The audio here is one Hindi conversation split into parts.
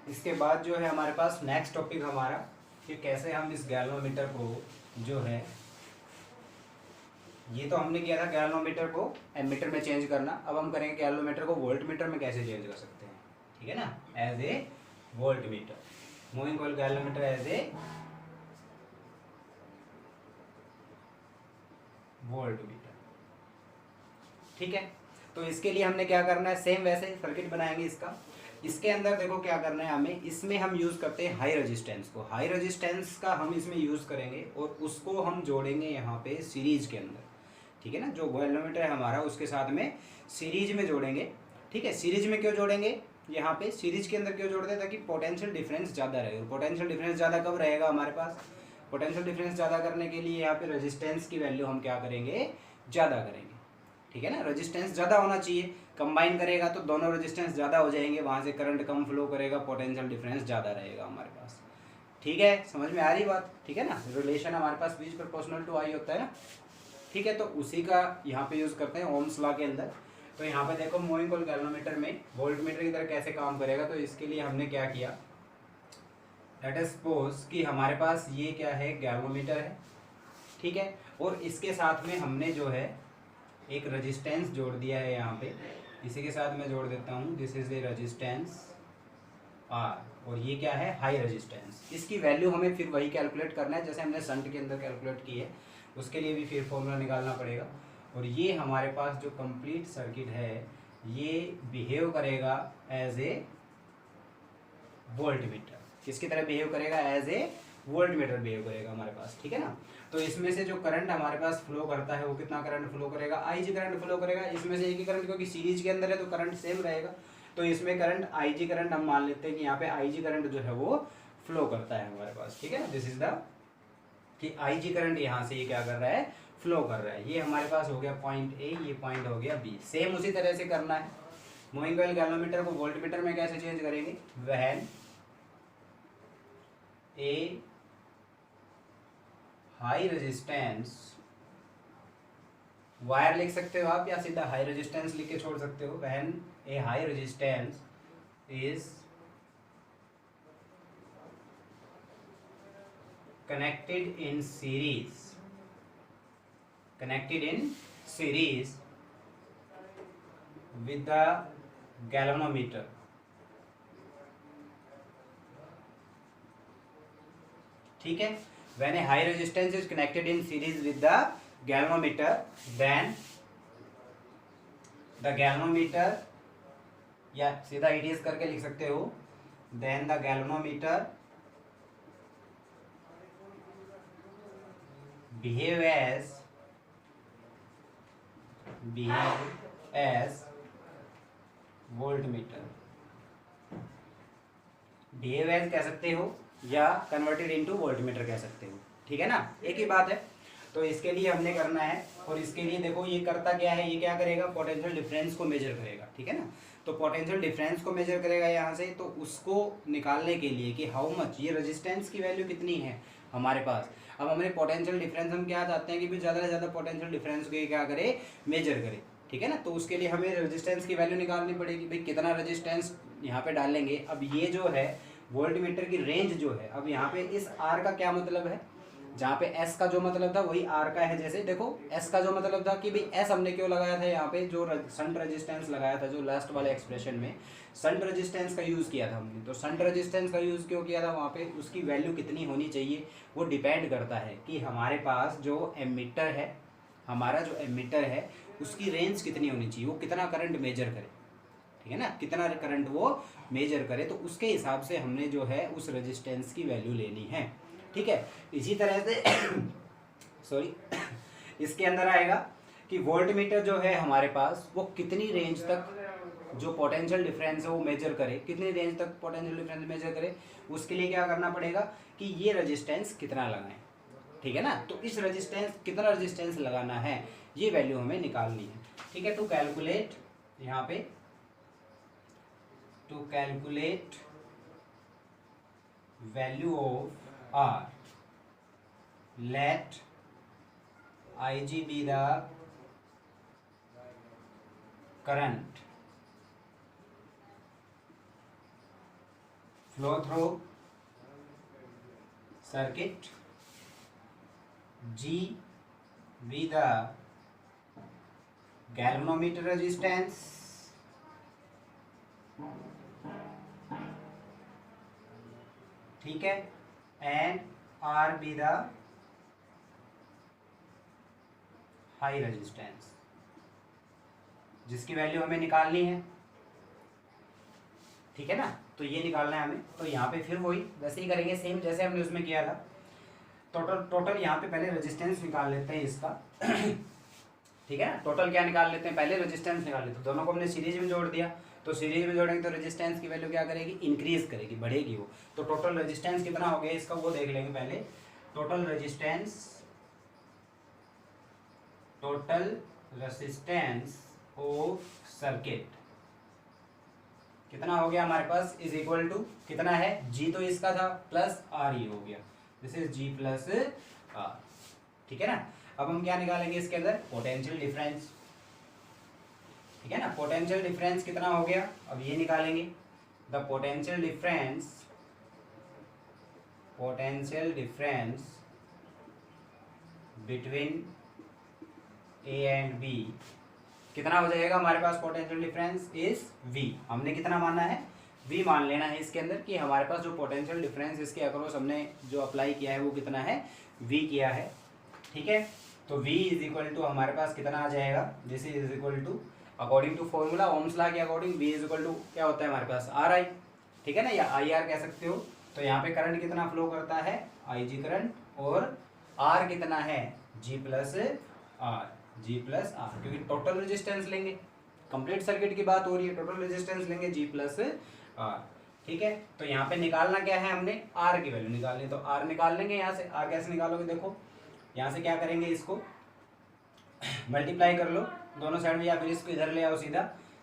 इसके बाद जो है हमारे पास नेक्स्ट टॉपिक हमारा कि कैसे हम इस गैल्वेनोमीटर को जो है, ये तो हमने किया था गैल्वेनोमीटर को एमीटर में चेंज करना, अब हम करेंगे गैल्वेनोमीटर को वोल्टमीटर में कैसे चेंज कर सकते हैं। ठीक है ना, as a voltmeter, moving coil galvanometer as a voltmeter. ठीक है, तो इसके लिए हमने क्या करना है, सेम वैसे सर्किट बनाएंगे इसका। इसके अंदर देखो क्या करना है हमें, इसमें हम यूज़ करते हैं हाई रेजिस्टेंस को, हाई रेजिस्टेंस का हम इसमें यूज़ करेंगे और उसको हम जोड़ेंगे यहाँ पे सीरीज के अंदर। ठीक है ना, जो गैल्वेनोमीटर है हमारा उसके साथ में सीरीज में जोड़ेंगे। ठीक है, सीरीज में क्यों जोड़ेंगे, यहाँ पे सीरीज के अंदर क्यों जोड़ते हैं, ताकि पोटेंशियल डिफरेंस ज़्यादा रहेगा। पोटेंशियल डिफरेंस ज़्यादा कब रहेगा हमारे पास, पोटेंशियल डिफरेंस ज़्यादा करने के लिए यहाँ पे रेजिस्टेंस की वैल्यू हम क्या करेंगे, ज़्यादा करेंगे। ठीक है ना, रेजिस्टेंस ज़्यादा होना चाहिए, कंबाइन करेगा तो दोनों रेजिस्टेंस ज़्यादा हो जाएंगे, वहाँ से करंट कम फ्लो करेगा, पोटेंशियल डिफरेंस ज़्यादा रहेगा हमारे पास। ठीक है, समझ में आ रही बात। ठीक है ना, रिलेशन हमारे पास बीच प्रोपोर्शनल टू आई होता है ना। ठीक है, तो उसी का यहाँ पे यूज़ करते हैं ओम्स लॉ के अंदर। तो यहाँ पे देखो मूविंग कॉइल गैल्वेनोमीटर में वोल्टमीटर की तरह कैसे काम करेगा, तो इसके लिए हमने क्या किया, लेट अस सपोज कि हमारे पास ये क्या है, गैल्वेनोमीटर है। ठीक है, और इसके साथ में हमने जो है एक रेजिस्टेंस जोड़ दिया है यहाँ पे, इसी के साथ मैं जोड़ देता हूँ, this is a resistance R, और ये क्या है, हाई रेजिस्टेंस। इसकी वैल्यू हमें फिर वही कैलकुलेट करना है जैसे हमने शंट के अंदर कैलकुलेट की है, उसके लिए भी फिर फॉर्मूला निकालना पड़ेगा। और ये हमारे पास जो कंप्लीट सर्किट है ये बिहेव करेगा एज ए वोल्टमीटर। किसकी तरह बिहेव करेगा, एज ए वोल्टमीटर बिहेव करेगा हमारे पास। ठीक है ना, तो इसमें से जो करंट हमारे पास फ्लो करता है वो कितना करंट फ्लो करेगा, आई जी करंट फ्लो करेगा। इसमें से एक ही करंट, क्योंकि सीरीज के अंदर है तो करंट सेम रहेगा, तो इसमें करंट आई जी करंट हम मान लेते हैं कि यहाँ पे आई जी करंट जो है वो फ्लो करता है हमारे पास। ठीक है ना, दिस इज द कि आई जी करंट यहाँ से ये क्या कर रहा है, फ्लो कर रहा है। ये हमारे पास हो गया पॉइंट ए, ये पॉइंट हो गया बी। सेम उसी तरह से करना है। मूविंग कॉइल गैल्वेनोमीटर को वोल्टमीटर में कैसे चेंज करेंगे, when A high resistance, wire लिख सकते हो आप या सीधा हाई रेजिस्टेंस लिख के छोड़ सकते हो, when A high resistance is connected in series, connected in series with the galvanometer। ठीक है, when a high resistance is connected in series with the galvanometer, then the galvanometer, या सीधा it is करके लिख सकते हो, then the galvanometer behave as voltmeter. Behave as कह सकते हो या कन्वर्टेड इनटू वोल्टमीटर कह सकते हो। ठीक है ना, एक ही बात है। तो इसके लिए हमने करना है, और इसके लिए देखो ये करता क्या है, ये क्या करेगा, पोटेंशियल डिफरेंस को मेजर करेगा। ठीक है ना, तो पोटेंशियल डिफरेंस को मेजर करेगा यहाँ से, तो उसको निकालने के लिए कि हाउ मच, ये रेजिस्टेंस की वैल्यू कितनी है हमारे पास। अब हमारे पोटेंशियल डिफरेंस हम क्या चाहते हैं कि भी ज़्यादा से ज़्यादा पोटेंशियल डिफरेंस को क्या करे, मेजर करे। ठीक है ना, तो उसके लिए हमें रेजिस्टेंस की वैल्यू निकालनी पड़ेगी, भाई कितना रेजिस्टेंस यहाँ पे डालेंगे। अब ये जो है वोल्टमीटर की रेंज जो है, अब यहाँ पे इस आर का क्या मतलब है, जहाँ पे एस का जो मतलब था वही आर का है। जैसे देखो एस का जो मतलब था कि भाई एस हमने क्यों लगाया था, यहाँ पे जो शंट रेजिस्टेंस लगाया था, जो लास्ट वाले एक्सप्रेशन में शंट रेजिस्टेंस का यूज़ किया था हमने, तो शंट रेजिस्टेंस का यूज़ क्यों किया था, वहाँ पे उसकी वैल्यू कितनी होनी चाहिए वो डिपेंड करता है कि हमारे पास जो एमीटर है, हमारा जो एमीटर है उसकी रेंज कितनी होनी चाहिए, वो कितना करंट मेजर करे। ठीक है ना, कितना करंट वो मेजर करे, तो उसके हिसाब से हमने जो है उस रेजिस्टेंस की वैल्यू लेनी है। ठीक है, इसी तरह से सॉरी इसके अंदर आएगा कि वोल्टमीटर जो है हमारे पास वो कितनी रेंज तक जो पोटेंशियल डिफरेंस है वो मेजर करे, कितनी रेंज तक पोटेंशियल डिफरेंस मेजर करे। उसके लिए क्या करना पड़ेगा कि ये रेजिस्टेंस कितना लगाएं। ठीक है ना, तो इस रेजिस्टेंस, कितना रेजिस्टेंस लगाना है ये वैल्यू हमें निकालनी है। ठीक है, टू कैलकुलेट, यहाँ पे to calculate value of R, let Ig be the current flow through circuit G be the galvanometer resistance ठीक है, एंड R be the high resistance, जिसकी वैल्यू हमें निकालनी है, ठीक है ना। तो ये निकालना है हमें। तो यहाँ पे फिर वही वैसे ही करेंगे, सेम जैसे हमने उसमें किया था। टोटल यहाँ पे पहले रेजिस्टेंस निकाल लेते हैं इसका ठीक है ना। टोटल क्या निकाल लेते हैं, पहले रेजिस्टेंस निकाल लेते हैं। दोनों को हमने सीरीज में जोड़ दिया, तो सीरीज में जोड़ेंगे तो रेजिस्टेंस की वैल्यू क्या करेगी, इंक्रीज करेगी, बढ़ेगी वो। तो टोटल रेजिस्टेंस कितना हो गया इसका वो देख लेंगे पहले। टोटल रेजिस्टेंस ऑफ सर्किट कितना हो गया हमारे पास, इज इक्वल टू कितना है, जी तो इसका था प्लस आर ये हो गया, this is G plus R, ठीक है ना। अब हम क्या निकालेंगे इसके अंदर, पोटेंशियल डिफरेंस, ठीक है ना। पोटेंशियल डिफरेंस कितना हो गया, अब ये निकालेंगे। The potential difference between A and B कितना हो जाएगा हमारे पास, पोटेंशियल डिफरेंस इज V। हमने कितना माना है, V मान लेना है इसके अंदर कि हमारे पास जो पोटेंशियल डिफरेंस इसके अक्रॉस हमने जो अप्लाई किया है वो कितना है, V किया है, ठीक है। तो V इज इक्वल टू हमारे पास कितना आ जाएगा, this is equal to according to formula Ohm's law के according V is equal to क्या होता है हमारे पास, RI, ठीक है ना, या IR कह सकते हो। तो यहाँ पे करंट कितना फ्लो करता है, IG करंट, और R कितना है, G प्लस आर, क्योंकि टोटल रेजिस्टेंस लेंगे, कंप्लीट सर्किट की बात हो रही है, टोटल रेजिस्टेंस लेंगे G प्लस आर, ठीक है। तो यहाँ पे निकालना क्या है, हमने R की वैल्यू निकालनी, तो R निकाल लेंगे यहाँ से। R कैसे निकालोगे, देखो यहाँ से क्या करेंगे, इसको मल्टीप्लाई कर लो दोनों साइड में, या फिर इसको इधर ले आओ सीधा।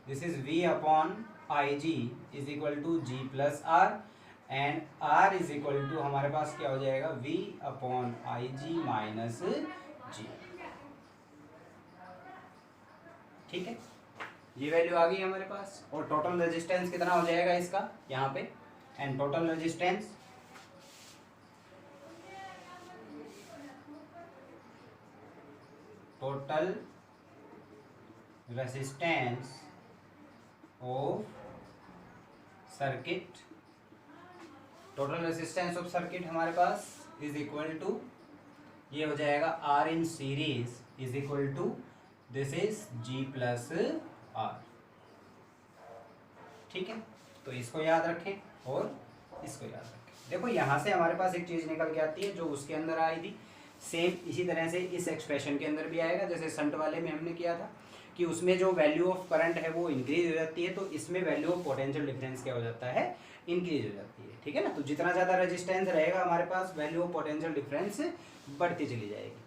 This is V upon I G is equal to G plus R, and R is equal to हमारे पास क्या हो जाएगा, V upon I G minus G, ठीक है। ये वैल्यू आ गई हमारे पास। और टोटल रेजिस्टेंस कितना हो जाएगा इसका यहाँ पे, and total resistance of circuit, total resistance of circuit हमारे पास इज इक्वल टू, ये हो जाएगा R in series is equal to this is G plus R, ठीक है। तो इसको याद रखें और इसको याद रखें। देखो यहाँ से हमारे पास एक चीज़ निकल के आती है जो उसके अंदर आई थी, सेम इसी तरह से इस एक्सप्रेशन के अंदर भी आएगा, जैसे संट वाले में हमने किया था कि उसमें जो वैल्यू ऑफ करंट है वो इंक्रीज हो जाती है, तो इसमें वैल्यू ऑफ पोटेंशियल डिफरेंस क्या हो जाता है, इंक्रीज हो जाती है, ठीक है ना। तो जितना ज़्यादा रेजिस्टेंस रहेगा हमारे पास, वैल्यू ऑफ पोटेंशियल डिफरेंस बढ़ती चली जाएगी।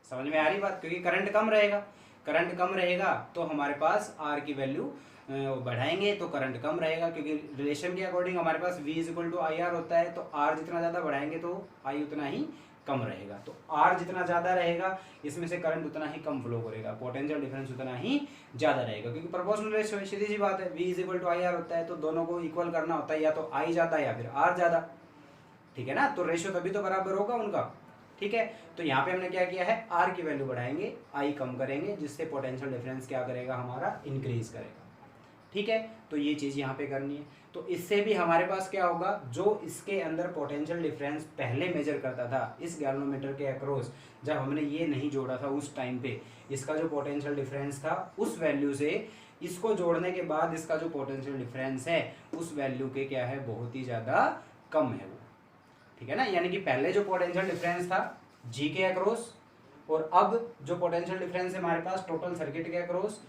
समझ में आ रही बात, क्योंकि करंट कम रहेगा, करंट कम रहेगा तो हमारे पास R की वैल्यू बढ़ाएंगे तो करंट कम रहेगा, क्योंकि रिलेशन के अकॉर्डिंग हमारे पास V is equal to I R होता है। तो R जितना ज़्यादा बढ़ाएंगे तो I उतना ही कम रहेगा, तो R जितना ज़्यादा रहेगा इसमें से करंट उतना ही कम फ्लो करेगा, पोटेंशियल डिफरेंस उतना ही ज़्यादा रहेगा, क्योंकि प्रोपोर्शनल रेशियो, सीधी सी बात है, V is equal to I R होता है, तो दोनों को इक्वल करना होता है, या तो I ज़्यादा या फिर R ज़्यादा, ठीक है ना। तो रेशियो तभी तो बराबर होगा उनका, ठीक है। तो यहाँ पे हमने क्या किया है, R की वैल्यू बढ़ाएंगे, I कम करेंगे, जिससे पोटेंशियल डिफरेंस क्या करेगा हमारा, इंक्रीज करेगा, ठीक है। तो ये चीज़ यहाँ पे करनी है। तो इससे भी हमारे पास क्या होगा, जो इसके अंदर पोटेंशियल डिफरेंस पहले मेजर करता था इस गैल्वेनोमीटर के अक्रॉस, जब हमने ये नहीं जोड़ा था उस टाइम पे, इसका जो पोटेंशियल डिफरेंस था उस वैल्यू से इसको जोड़ने के बाद इसका जो पोटेंशियल डिफरेंस है उस वैल्यू के क्या है, बहुत ही ज़्यादा कम है वो, ठीक है ना। यानी कि पहले जो पोटेंशियल डिफरेंस था G के अक्रॉस, और अब जो पोटेंशियल डिफरेंस है हमारे पास टोटल सर्किट के अक्रॉस,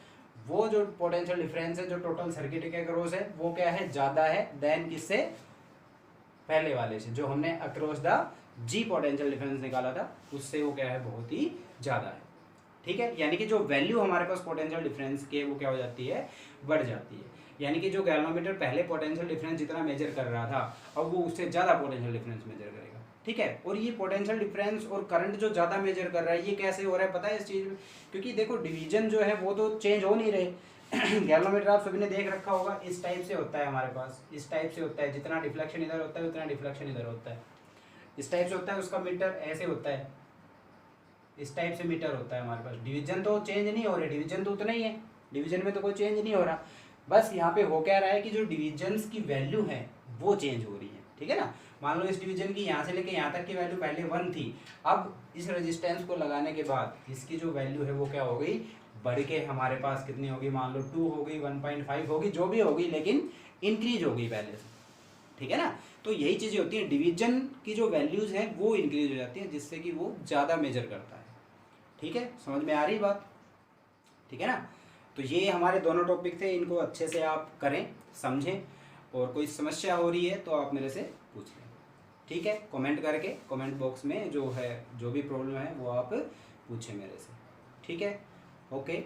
वो जो पोटेंशियल डिफरेंस है जो टोटल सर्किट के अक्रॉस है वो क्या है, ज़्यादा है देन किससे, पहले वाले से, जो हमने across the G potential difference निकाला था उससे वो क्या है, बहुत ही ज़्यादा है, ठीक है। यानी कि जो वैल्यू हमारे पास पोटेंशियल डिफरेंस के वो क्या हो जाती है, बढ़ जाती है। यानी कि जो गैल्वेनोमीटर पहले पोटेंशियल डिफरेंस जितना मेजर कर रहा था, अब वो उससे ज़्यादा पोटेंशियल डिफरेंस मेजर करेगा, ठीक है। और ये पोटेंशियल डिफरेंस और करंट जो ज़्यादा मेजर कर रहा है, ये कैसे हो रहा है पता है इस चीज़ में, क्योंकि देखो डिवीजन जो है वो तो चेंज हो नहीं रहे, गैल्वेनोमीटर आप सभी ने देख रखा होगा, इस टाइप से होता है हमारे पास, इस टाइप से होता है, जितना डिफ्लेक्शन इधर होता है उतना डिफ्लेक्शन इधर होता है, इस टाइप से होता है। उसका मीटर ऐसे होता है, इस टाइप से मीटर होता है हमारे पास। डिवीजन तो चेंज नहीं हो रहे, डिवीजन तो उतना ही है, डिवीजन में तो कोई चेंज नहीं हो रहा, बस यहाँ पे हो क्या रहा है कि जो डिवीजन्स की वैल्यू है वो चेंज हो रही है, ठीक है ना। मान लो इस डिवीजन की यहाँ से लेके यहाँ तक की वैल्यू पहले 1 थी, अब इस रेजिस्टेंस को लगाने के बाद इसकी जो वैल्यू है वो क्या हो गई, बढ़ के हमारे पास कितनी होगी, मान लो 2 हो गई, 1.5 होगी, जो भी होगी, लेकिन इंक्रीज हो गई पहले से, ठीक है ना। तो यही चीज़ें होती हैं, डिवीजन की जो वैल्यूज़ हैं वो इंक्रीज हो जाती हैं, जिससे कि वो ज़्यादा मेजर करता है, ठीक है। समझ में आ रही बात, ठीक है ना। तो ये हमारे दोनों टॉपिक थे, इनको अच्छे से आप करें, समझें, और कोई समस्या हो रही है तो आप मेरे से पूछ लें, ठीक है। कमेंट करके, कमेंट बॉक्स में जो है, जो भी प्रॉब्लम है वो आप पूछें मेरे से, ठीक है। ओके।